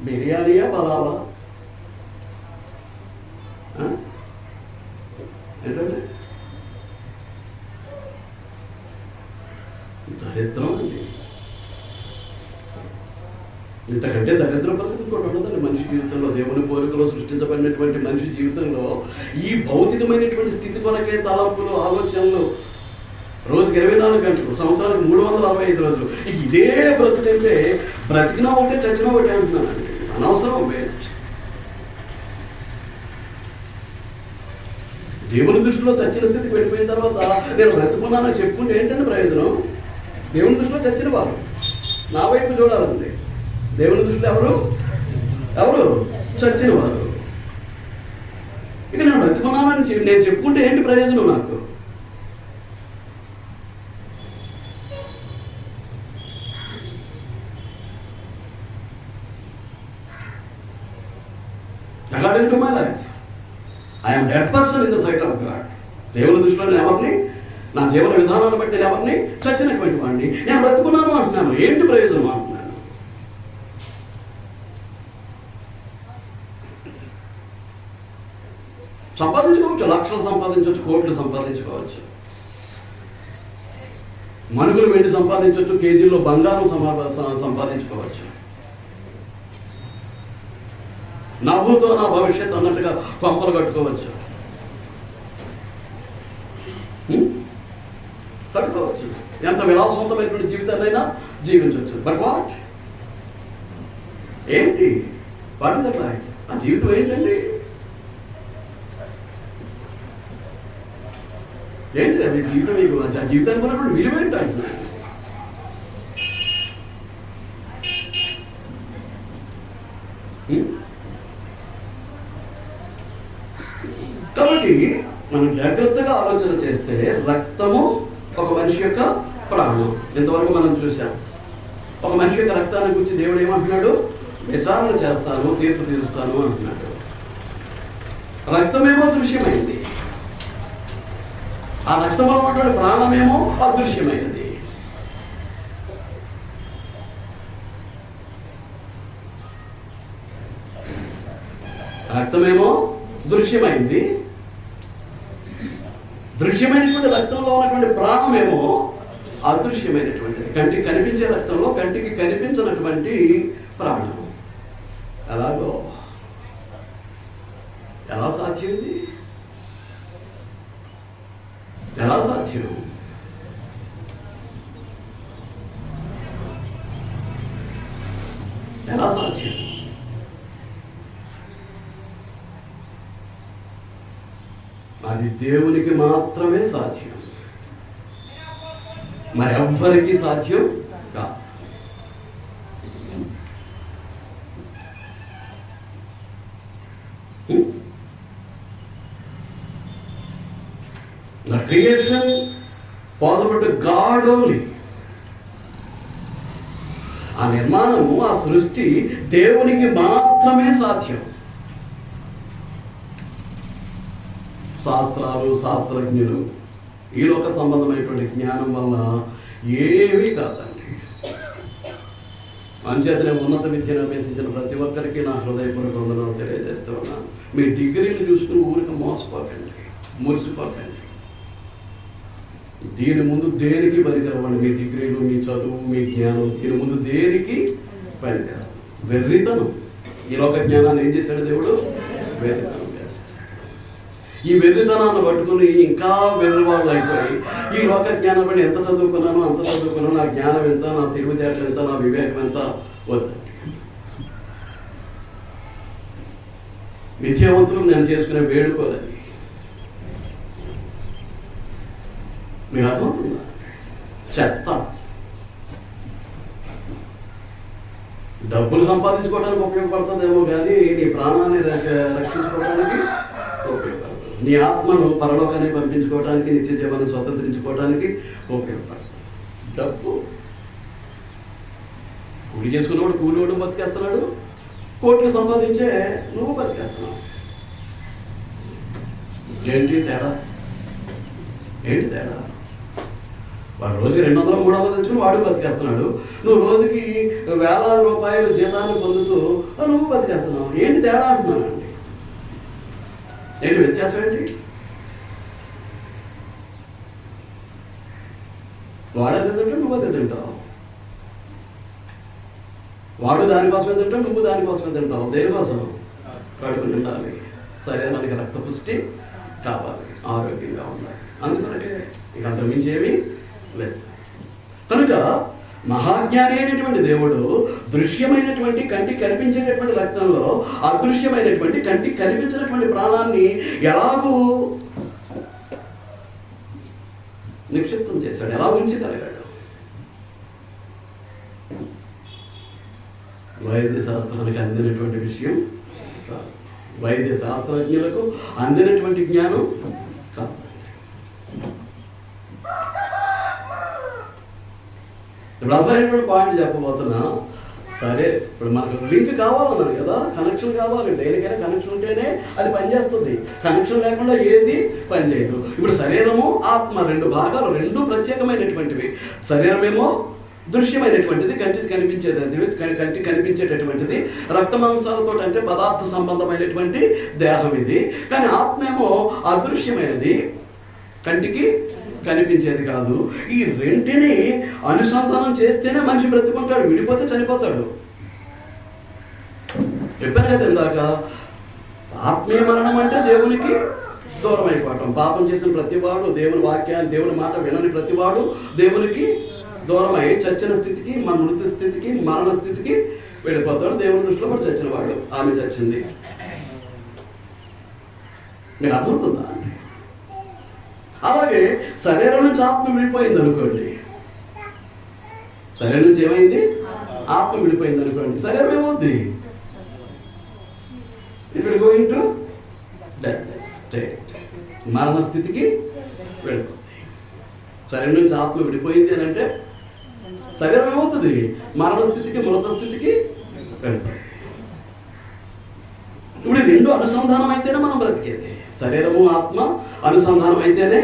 బిర్యానీయా, పలావా? ఏంటంటే దరిద్రం అండి. ఇంతకంటే దరిద్రం బ్రతుకు ఇంకోటి ఉండదండి మనిషి జీవితంలో. దేవుని పోలికలో సృష్టించబడినటువంటి మనిషి జీవితంలో ఈ భౌతికమైనటువంటి స్థితి కొరకే తలంపులు, ఆలోచనలు, రోజుకి 24 గంటలు, సంవత్సరానికి 365 రోజులు. ఇదే బ్రతుకంటే బ్రతికినా ఒకటే, చచ్చినా ఒకటే అంటున్నానండి. అనవసరం, వేస్ట్. దేవుని దృష్టిలో చచ్చిన స్థితికి వెళ్ళిపోయిన తర్వాత నేను బ్రతుకున్నానని చెప్పుకుంటే ఏంటంటే ప్రయోజనం? దేవుని దృష్టిలో చచ్చిన వారు నా వైపు చూడాలండి. దేవుని దృష్టిలో ఎవరు చచ్చిన వారు. ఇక నేను బ్రతుకున్నానని నేను చెప్పుకుంటే ఏంటి ప్రయోజనం నాకు? According to my life, I am dead person in the sight of God. దేవుని దృష్టిలో నేను ఎవరిని, నా జీవన విధానాన్ని బట్టి నేను ఎవరిని? చచ్చినటువంటి వాడిని. నేను బ్రతుకున్నాను అంటున్నాను, ఏంటి ప్రయోజనం అంటున్నాను? సంపాదించుకోవచ్చు, లక్షలు సంపాదించవచ్చు, కోట్లు సంపాదించుకోవచ్చు, మనుగులు వెండి సంపాదించవచ్చు, కేజీల్లో బంగారం సంపాదించుకోవచ్చు. నా భూతో నా భవిష్యత్తు అన్నట్టుగా కొంపలు కట్టుకోవచ్చు, ఎంత విలాసవంతమైనటువంటి జీవితాన్నైనా జీవించవచ్చు. బట్ వాట్ ఏంటి? What is that life? ఆ జీవితం ఏంటండి? ఏంటి మీ జీవితం, మీకు ఆ జీవితానికి ఉన్నటువంటి విలువ ఏంటి అంటున్నాను. కాబట్టి మనం జాగ్రత్తగా ఆలోచన చేస్తే రక్తము ఒక మనిషి యొక్క ప్రాణం. ఇంతవరకు మనం చూసాం. ఒక మనిషి యొక్క రక్తాన్ని గురించి దేవుడు ఏమంటున్నాడు? విచారణ చేస్తాను, తీర్పు తీరుస్తాను అంటున్నాడు. రక్తమేమో దృశ్యమైంది, ఆ రక్తంలో ఉన్నటువంటి ప్రాణమేమో అదృశ్యమైనది. రక్తమేమో దృశ్యమైంది, దృశ్యమైనటువంటి రక్తంలో ఉన్నటువంటి ప్రాణమేమో అదృశ్యమైనటువంటిది. కంటికి కనిపించే రక్తంలో కంటికి కనిపించినటువంటి ప్రాణం. ఎలాగో ఎలా సాధ్యం ఇది? ఎలా సాధ్యం? ఎలా సాధ్యం? అది దేవునికి మాత్రమే సాధ్యం, మరి ఎవ్వరికీ సాధ్యం కాదు. The creation possible to God only. ఆ నిర్మాణము, ఆ సృష్టి దేవునికి మాత్రమే సాధ్యం. శాస్త్రాలు, శాస్త్రజ్ఞులు, ఈ లోక సంబంధమైనటువంటి జ్ఞానం వల్ల ఏమీ కాదండి. అంచేతనే ఉన్నత విద్యను అభ్యసించిన ప్రతి ఒక్కరికి నా హృదయపూర్వక వందనాలు తెలియజేస్తూ ఉన్నాను. మీ డిగ్రీలు చూసుకుని ఊరికి మోసపోకండి, మురిసిపోకండి. దీని ముందు దేనికి పనికిరవండి. మీ డిగ్రీలు, మీ చదువు, మీ జ్ఞానం దీని ముందు దేనికి పనికిరావు. వెర్రితనం. ఈ లోక జ్ఞానాన్ని ఏం చేశాడు దేవుడు? వెర్రితనం. ఈ వెర్రితనాన్ని పట్టుకుని ఇంకా వెర్రివాళ్ళు అయిపోయి ఈ లోక జ్ఞానం పడి ఎంత చదువుకున్నానో అంత చదువుకున్నాను, నా జ్ఞానం ఎంత, నా తెలివితేటలు ఎంత, నా వివేకం ఎంత వద్దండి. విద్యావంతులు నేను చేసుకునే వేడుకోలేదు. మీకు అర్థమవుతుందా? చెత్త. డబ్బులు సంపాదించుకోవడానికి ఉపయోగపడుతుందేమో కానీ నీ ప్రాణాన్ని రక్షించుకోవడానికి ఉపయోగపడుతుంది. నీ ఆత్మను పరలోకాన్ని పంపించుకోవడానికి, నిత్య జీవాన్ని స్వతంత్రించుకోవడానికి ఉపయోగపడుతుంది. డబ్బు కూలి చేసుకున్నవాడు కూలివాడు బతికేస్తున్నాడు, కోట్లు సంపాదించే నువ్వు బతికేస్తున్నావు. ఏంటి తేడా? ఏంటి తేడా? వాడు రోజుకి 200, 300 తెచ్చుకుని వాడు బతికేస్తున్నాడు. నువ్వు రోజుకి వేలాది రూపాయలు జీతాన్ని పొందుతూ నువ్వు బతికేస్తున్నావు. ఏంటి తేడా అంటున్నానండి? ఏంటి వ్యత్యాసం? ఏంటి? వాడేది తింటే నువ్వు అది తింటావు, వాడు దానికోసమే తింటావు, నువ్వు దానికోసమే తింటావు. దేనికోసం? కడుపు నిండాలి, శరీరానికి రక్త పుష్టి కావాలి, ఆరోగ్యంగా ఉండాలి. అందుకనకే ఇక అంత మించేవి లేదు. కనుక మహాజ్ఞాని అయినటువంటి దేవుడు దృశ్యమైనటువంటి కంటికి కనిపించేటటువంటి రక్తంలో అదృశ్యమైనటువంటి కంటికి కనిపించినటువంటి ప్రాణాన్ని ఎలాగూ నిక్షిప్తం చేశాడు, ఎలా ఉంచగలిగాడు? వైద్య శాస్త్రానికి అందినటువంటి విషయం కాదు, వైద్య శాస్త్రజ్ఞులకు అందినటువంటి జ్ఞానం కాదు. ఇప్పుడు అసలైనటువంటి పాయింట్ చెప్పబోతున్నా. సరే, ఇప్పుడు మనకు లింక్ కావాలన్నారు కదా, కనెక్షన్ కావాలి. దేనికైనా కనెక్షన్ ఉంటేనే అది పనిచేస్తుంది. కనెక్షన్ లేకుండా ఏది పనిచేయదు. ఇప్పుడు శరీరము, ఆత్మ, 2 భాగాలు, 2 ప్రత్యేకమైనటువంటివి. శరీరమేమో దృశ్యమైనటువంటిది, కంటికి కంటికి కనిపించేటటువంటిది, రక్త మాంసాలతో అంటే పదార్థ సంబంధమైనటువంటి దేహం ఇది. కానీ ఆత్మేమో అదృశ్యమైనది, కంటికి కనిపించేది కాదు. ఈ రెంటిని అనుసంధానం చేస్తేనే మనిషి బ్రతుకుంటాడు, విడిపోతే చనిపోతాడు. చెప్పాను కదా ఇందాక, ఆత్మీయ మరణం అంటే దేవునికి దూరం అయిపోవటం. పాపం చేసిన ప్రతివాడు, దేవుని వాక్యాన్ని, దేవుని మాట వినని ప్రతివాడు దేవునికి దూరమై చచ్చిన స్థితికి, మన మృతి స్థితికి, మరణ స్థితికి వెళ్ళిపోతాడు. దేవుని దృష్టిలో కూడా చచ్చిన వాడు, ఆమె చచ్చింది. మీకు అర్థమవుతుందా? అలాగే శరీరం నుంచి ఆత్మ విడిపోయింది అనుకోండి, శరీరం నుంచి ఏమైంది? ఆత్మ విడిపోయింది అనుకోండి, శరీరం ఏమవుద్ది? It will go into death state, మరణ స్థితికి వెళ్ళిపోతుంది. శరీరం నుంచి ఆత్మ విడిపోయింది అని అంటే శరీరం ఏమవుతుంది? మరణ స్థితికి, మృత స్థితికి వెళ్ళిపోతుంది. ఇప్పుడు రెండు అనుసంధానం అయితేనే మనం బ్రతికేది, శరీరము ఆత్మ అనుసంధానం అయితేనే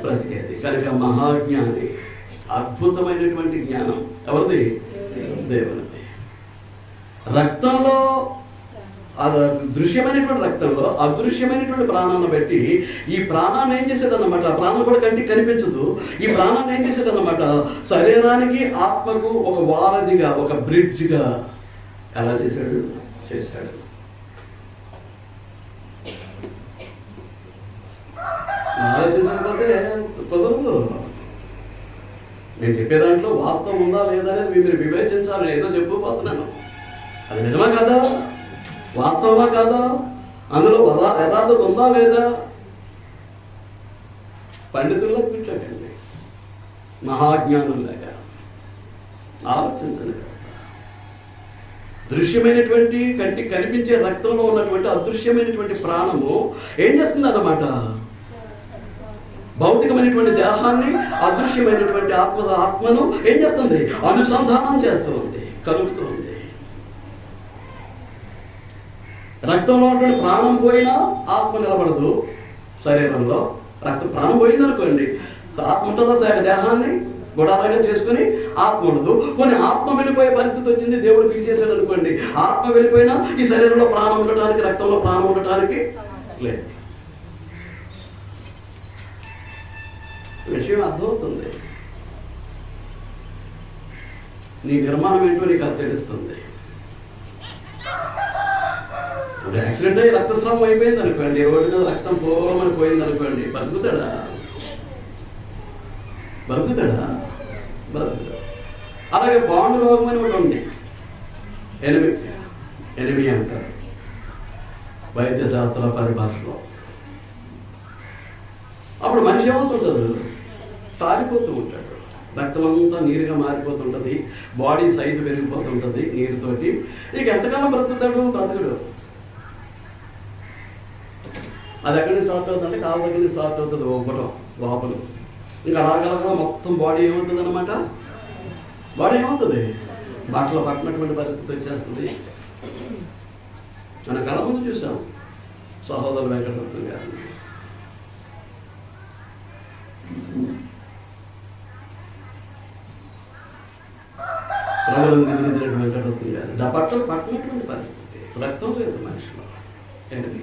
బ్రతికేది. కనుక మహాజ్ఞాని, అద్భుతమైనటువంటి జ్ఞానం ఎవరిది? దేవునిది. రక్తంలో దృశ్యమైనటువంటి రక్తంలో అదృశ్యమైనటువంటి ప్రాణాన్ని బట్టి ఈ ప్రాణాన్ని ఏం చేశాడన్నమాట? ఆ ప్రాణం కూడా కంటికి కనిపించదు. ఈ ప్రాణాన్ని ఏం చేశాడన్నమాట? శరీరానికి ఆత్మకు ఒక వారధిగా, ఒక బ్రిడ్జ్గా ఎలా చేశాడు. ఆలోచించకపోతే కుదరదు. నేను చెప్పే దాంట్లో వాస్తవం ఉందా లేదా అనేది మీరు వివేచించాలి. ఏదో చెప్పుకోపోతున్నాను, అది నిజమా కాదా, వాస్తవమా కాదా, అందులో యథార్థత ఉందా లేదా? పండితుల్లో కూర్చోకండి, మహాజ్ఞానుల్లాగా ఆలోచించండి. దృశ్యమైనటువంటి కంటికి కనిపించే రక్తంలో ఉన్నటువంటి అదృశ్యమైనటువంటి ప్రాణము ఏం చేస్తుంది అన్నమాట? భౌతికమైనటువంటి దేహాన్ని అదృశ్యమైనటువంటి ఆత్మను ఏం చేస్తుంది? అనుసంధానం చేస్తుంది, కలుపుతుంది. రక్తంలో ఉన్నటువంటి ప్రాణం పోయినా ఆత్మ నిలబడదు. శరీరంలో ప్రాణం పోయింది అనుకోండి, ఆత్మ ఉంటుందా? దేహాన్ని గుడారంగా చేసుకుని ఆత్మ ఉండదు. కొన్ని ఆత్మ వెళ్ళిపోయే పరిస్థితి వచ్చింది, దేవుడు పిలిచేసాడు అనుకోండి, ఆత్మ వెళ్ళిపోయినా ఈ శరీరంలో ప్రాణం ఉండటానికి, రక్తంలో ప్రాణం ఉండటానికి లేదు. విషయం అర్థమవుతుంది. నీ నిర్మాణం ఏంటో నీకు అది తెలుస్తుంది. ఇప్పుడు యాక్సిడెంట్ అయ్యి రక్తస్రావం అయిపోయింది అనుకోండి, రోడ్డు మీద రక్తం పోమని పోయింది అనుకోండి, బతుకుతాడా? బతుకుతాడు. అలాగే పాండు రోగం అని ఒకటి ఉంది, ఎనిమి అంటారు వైద్య శాస్త్ర పరిభాషలో. అప్పుడు మనిషి ఏమవుతుంటాడు? తారిపోతూ ఉంటాడు, రక్తం అంతా నీరుగా మారిపోతుంటుంది, బాడీ సైజు పెరిగిపోతుంటుంది నీరుతోటి. ఇక ఎంతకాలం బ్రతుకుతాడు? బ్రతకడు. అది ఎక్కడి నుంచి స్టార్ట్ అవుతుందంటే కాళ్ళ దగ్గర నుంచి స్టార్ట్ అవుతుంది, ఒప్పటం లోపలు. ఇంకా అలాగలగా మొత్తం బాడీ ఏమవుతుంది అన్నమాట? బాడీ ఏమవుతుంది? బట్టలు పట్టినటువంటి పరిస్థితి వచ్చేస్తుంది. మన కళ్ళ ముందు చూసాం సహోదరు వెంకటరత్నం గారిని. ప్రభుత్వం నిద్రించినటువంటి వెంకటరత్నం గారు బట్టలు పట్టినటువంటి పరిస్థితి, రక్తం లేదు మనిషిలో. ఏంటిది?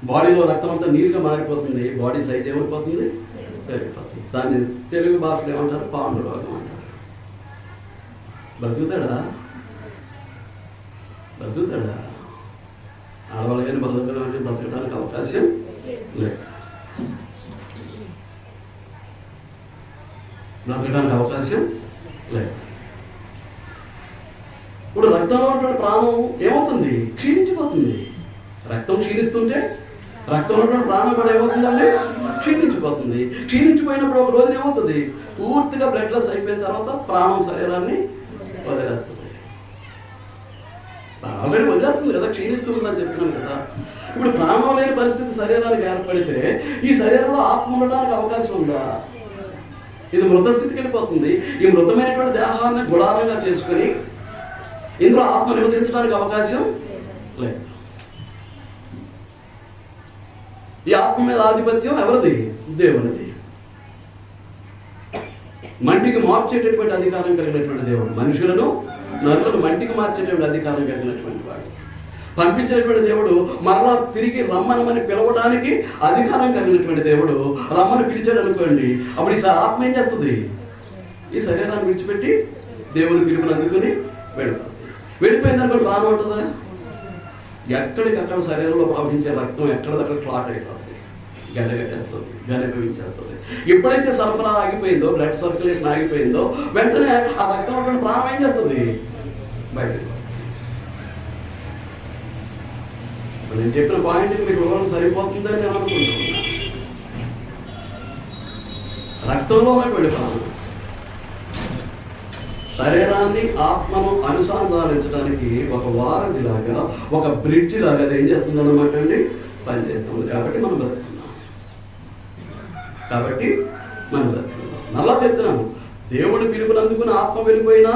బాడీలో రక్తం అంతా నీరుగా మారిపోతుంది, బాడీ సైజ్ ఏమైపోతుంది? పెరిగిపోతుంది. దాన్ని తెలుగు భాషలో ఏమంటారు? పాండు రోగం అంటారు. బ్రతుకుతాడా? ఆడవాళ్ళు కానీ బ్రతకడానికి అవకాశం లేదు, బ్రతకడానికి అవకాశం లేదు. ఇప్పుడు రక్తంలో ఉన్నటువంటి ప్రాణం ఏమవుతుంది? క్షీణించిపోతుంది. రక్తం క్షీణిస్తుంటే రక్తంలో ఉన్నటువంటి ప్రాణం కూడా ఏమవుతుందండి? క్షీణించిపోతుంది. క్షీణించిపోయినప్పుడు ఒక రోజున ఏమవుతుంది? పూర్తిగా బ్లడ్లెస్ అయిపోయిన తర్వాత ప్రాణం శరీరాన్ని వదిలేస్తుంది. ఆల్రెడీ వదిలేస్తుంది కదా, క్షీణిస్తుందని చెప్తున్నాను కదా. ఇప్పుడు ప్రాణం లేని పరిస్థితి శరీరానికి ఏర్పడితే ఈ శరీరంలో ఆత్మ ఉండడానికి అవకాశం ఉందా? ఇది మృత స్థితికి వెళ్ళిపోతుంది. ఈ మృతమైనటువంటి దేహాన్ని గుడారంగా చేసుకుని ఇందులో ఆత్మ నివసించడానికి అవకాశం లేదు. ఈ ఆత్మ మీద ఆధిపత్యం ఎవరిది? దేవునిది. మంటికి మార్చేటటువంటి అధికారం కలిగినటువంటి దేవుడు, మనుషులను నరులను మంటికి మార్చేటువంటి అధికారం కలిగినటువంటి వాడు. పంపించినటువంటి దేవుడు మరలా తిరిగి రమ్మనమని పిలవడానికి అధికారం కలిగినటువంటి దేవుడు. రమ్మని పిలిచాడు అనుకోండి, అప్పుడు ఈ ఆత్మ ఏం చేస్తుంది? ఈ శరీరాన్ని విడిచిపెట్టి దేవుని పిలుపుని అందుకుని వెళ్ళిపోయింది అనుకోండి, ప్రాణం ఉంటుందా? ఎక్కడికక్కడ శరీరంలో ప్రవహించే రక్తం ఎక్కడిదక్కడ క్లాట్ అయిపోతుంది, గడ్డగట్టేస్తుంది, గనభవించేస్తుంది. ఎప్పుడైతే సరఫరా ఆగిపోయిందో, బ్లడ్ సర్క్యులేషన్ ఆగిపోయిందో, వెంటనే ఆ రక్తం ఉన్నటువంటి ప్రాణం ఏం చేస్తుంది? బయటకు. నేను చెప్పిన పాయింట్కి మీకు వివరణ సరిపోతుందని నేను అనుకుంటున్నాను. రక్తంలో ఉన్నటువంటి ప్రాణం. శరీరాన్ని ఆత్మను అనుసంధానించడానికి ఒక వారధిలాగా, ఒక బ్రిడ్జ్ లాగా అది ఏం చేస్తుంది అన్నమాట అండి, పనిచేస్తుంది. కాబట్టి మనం బ్రతుకున్నాం. మళ్ళా చెప్తున్నాను, దేవుడి పిలుపునందుకుని ఆత్మ వెళ్ళిపోయినా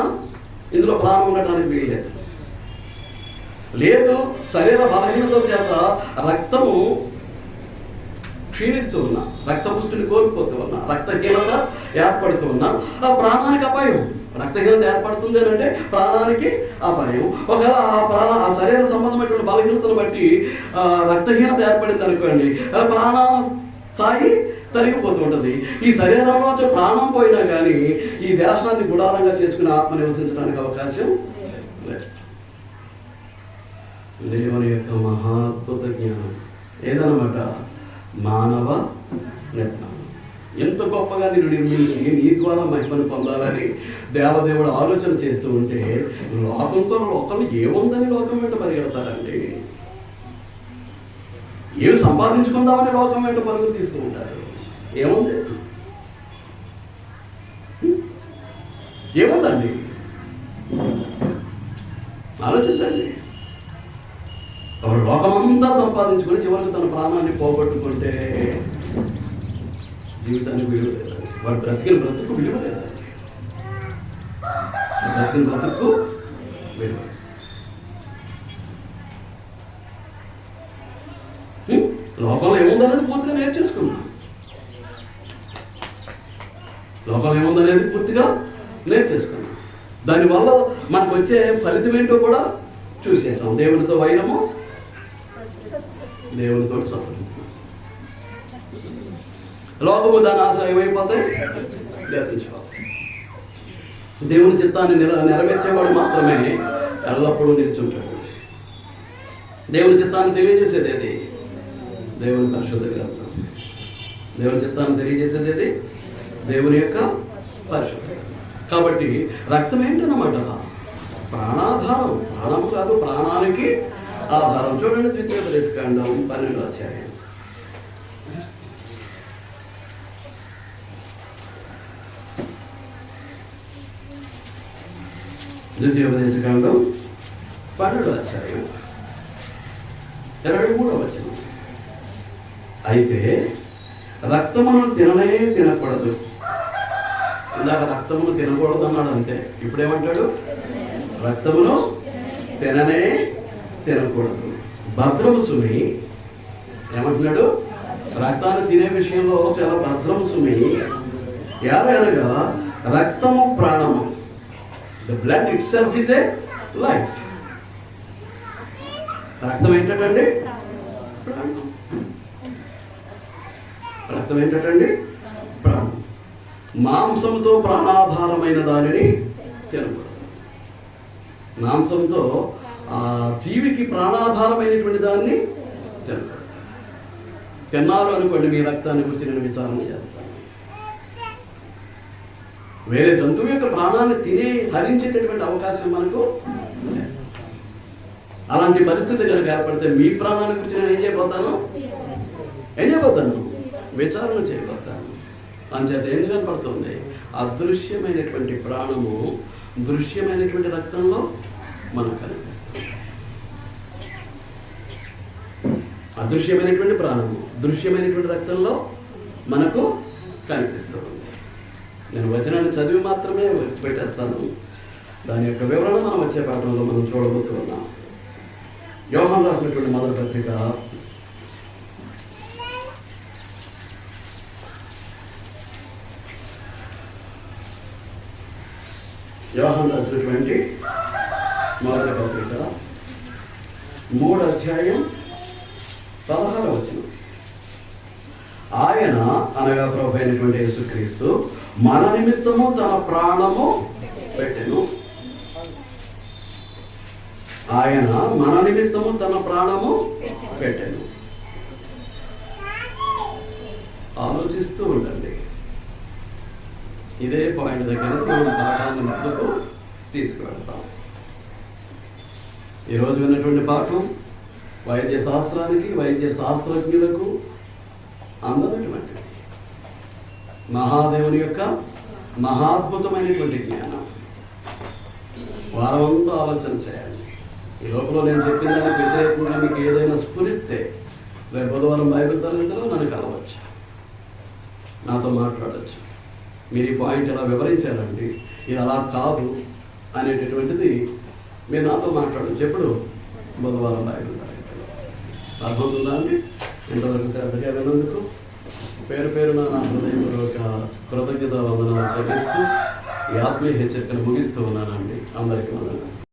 ఇందులో ప్రాణం ఉండటానికి వీల్లేదు. లేదు, శరీర బలహీనత చేత రక్తము క్షీణిస్తూ ఉన్నా, రక్తపుష్టిని కోల్పోతూ ఉన్నా, రక్తహీనత ఏర్పడుతూ ఉన్నా ఆ ప్రాణానికి అపాయం. రక్తహీనత ఏర్పడుతుంది అని అంటే ప్రాణానికి అపాయం. ఒకవేళ ఆ శరీర సంబంధమైనటువంటి బలహీనతను బట్టి రక్తహీనత ఏర్పడింది అనుకోండి, ప్రాణ స్థాయి తరిగిపోతూ ఉంటుంది. ఈ శరీరంలో ప్రాణం పోయినా కానీ ఈ దేహాన్ని గుడారంగా చేసుకుని ఆత్మ నివసించడానికి అవకాశం లేదు. దేవుని యొక్క మహాద్భుత జ్ఞానం ఏదన్నమాట, మానవ నిర్మాణం. ఎంత గొప్పగా నేను నిర్మించి నీ ద్వారా మహిమను పొందాలని దేవదేవుడు ఆలోచన చేస్తూ ఉంటే లోకంలో ఏముందని లోకం వెంట పరిగెడతారండి. ఏమి సంపాదించుకుందామని లోకం వెంట పరుగులు తీస్తూ ఉంటారు. ఏముందండి, ఆలోచించండి. లోకమంతా సంపాదించుకొని చివరికి తన ప్రాణాన్ని పోగొట్టుకుంటే జీవితానికి విలువ లేదండి. వాడు బ్రతికిన బ్రతుకు విలువ లేదండి. విలువ. లోకంలో ఏముందనేది పూర్తిగా నేర్చేసుకున్నాం. దానివల్ల మనకు వచ్చే ఫలితం ఏంటో కూడా చూసేసాం. దేవునితో వైరము, దేవునితో సత్యం. లోకము దాని ఆశ ఏమైపోతాయి, లేచించిపోతాయి. దేవుని చిత్తాన్ని నెరవేర్చేవాడు మాత్రమే ఎల్లప్పుడూ నిల్చుంటాడు. దేవుని చిత్తాన్ని తెలియజేసేది ఏది, దేవుని పరిశుద్ధ గ్రంథం. దేవుని చిత్తాన్ని తెలియజేసేది ఏది, దేవుని యొక్క పరిశుద్ధ. కాబట్టి రక్తం ఏంటన్నమాట, ప్రాణాధారం. ప్రాణము కాదు, ప్రాణానికి ఆధారం. చూడండి, ద్వితీయోపదేశకాండం 12వ అధ్యాయం. ద్వితీయోపదేశకాండం 12వ అధ్యాయం 23వ వచనం. అయితే రక్తమును తినకూడదు. ఇందాక రక్తమును తినకూడదు అన్నాడు అంతే. ఇప్పుడేమంటాడు, రక్తమును తినకూడదు. భద్రము సుమి ఏమంటున్నాడు, రక్తాన్ని తినే విషయంలో చాలా భద్రము సుమి. అనగా రక్తము ప్రాణము. The blood it self is a life. రక్తం ఏంటండి, ప్రాణం. రక్తం ఏంటండి, ప్రాణం. మాంసంతో ప్రాణాధారమైన దానిని తినకూడదు. మాంసంతో జీవికి ప్రాణాధారమైనటువంటి దాన్ని తినకూడదు. తిన్నారు అనుకోండి, మీ రక్తాన్ని గురించి నేను విచారణ చేస్తాను. వేరే జంతువు యొక్క ప్రాణాన్ని తిని హరించేటటువంటి అవకాశం మనకు లేదు. అలాంటి పరిస్థితి కనుక ఏర్పడితే మీ ప్రాణాన్ని గురించి నేను ఏం చేయబోతాను, విచారణ చేయబోతాను. అంచేత ఏం కనపడుతుంది, అదృశ్యమైనటువంటి ప్రాణము దృశ్యమైనటువంటి రక్తంలో మనకు కనిపిస్తుంది. అదృశ్యమైనటువంటి ప్రాణము దృశ్యమైనటువంటి రక్తంలో మనకు కనిపిస్తుంది. నేను వచనాన్ని చదివి మాత్రమే పెట్టేస్తాను. దాని యొక్క వివరణ మనం వచ్చే పాఠంలో మనం చూడబోతున్నాం. యోహాను రాసినటువంటి మొదటి పత్రిక 3వ అధ్యాయం 16వ వచనం. ఆయన అనగా ప్రభు అయినటువంటి యేసుక్రీస్తు మన నిమిత్తము తన ప్రాణము పెట్టెను. ఆయన మన నిమిత్తము తన ప్రాణము పెట్టెను. ఆలోచిస్తూ ఉండండి. ఇదే పాయింట్ దగ్గర మనం పాఠాన్ని ముందుకు తీసుకువెళ్తాం. ఈరోజు విన్నటువంటి పాఠం వైద్య శాస్త్రానికి, వైద్య శాస్త్రజ్ఞులకు అందనటువంటిది. మహాదేవుని యొక్క మహాద్భుతమైనటువంటి జ్ఞానం. వారమంతా ఆలోచన చేయాలి. ఈ లోపల నేను చెప్పిన దానికి వ్యతిరేకంగా మీకు ఏదైనా స్ఫురిస్తే రేపు బుధవారం బైబిల్ తరగతిలో నన్ను కలవచ్చు, నాతో మాట్లాడచ్చు. మీరు ఈ పాయింట్ ఎలా వివరించారండి, ఇది అలా కాదు అనేటటువంటిది మీరు నాతో మాట్లాడచ్చు. ఎప్పుడు? బుధవారం బైబిల్ తరగతిలో. అర్థమవుతుందా అండి? ఇంతవరకు శ్రద్ధగా విన్నందుకు పేరు పేరున నా హృదయపూర్వక కృతజ్ఞత వందనాలు చెల్లిస్తూ ఈ ఆత్మీయ హెచ్చరికను ముగిస్తూ ఉన్నానండి. అందరికీ వందనాలు.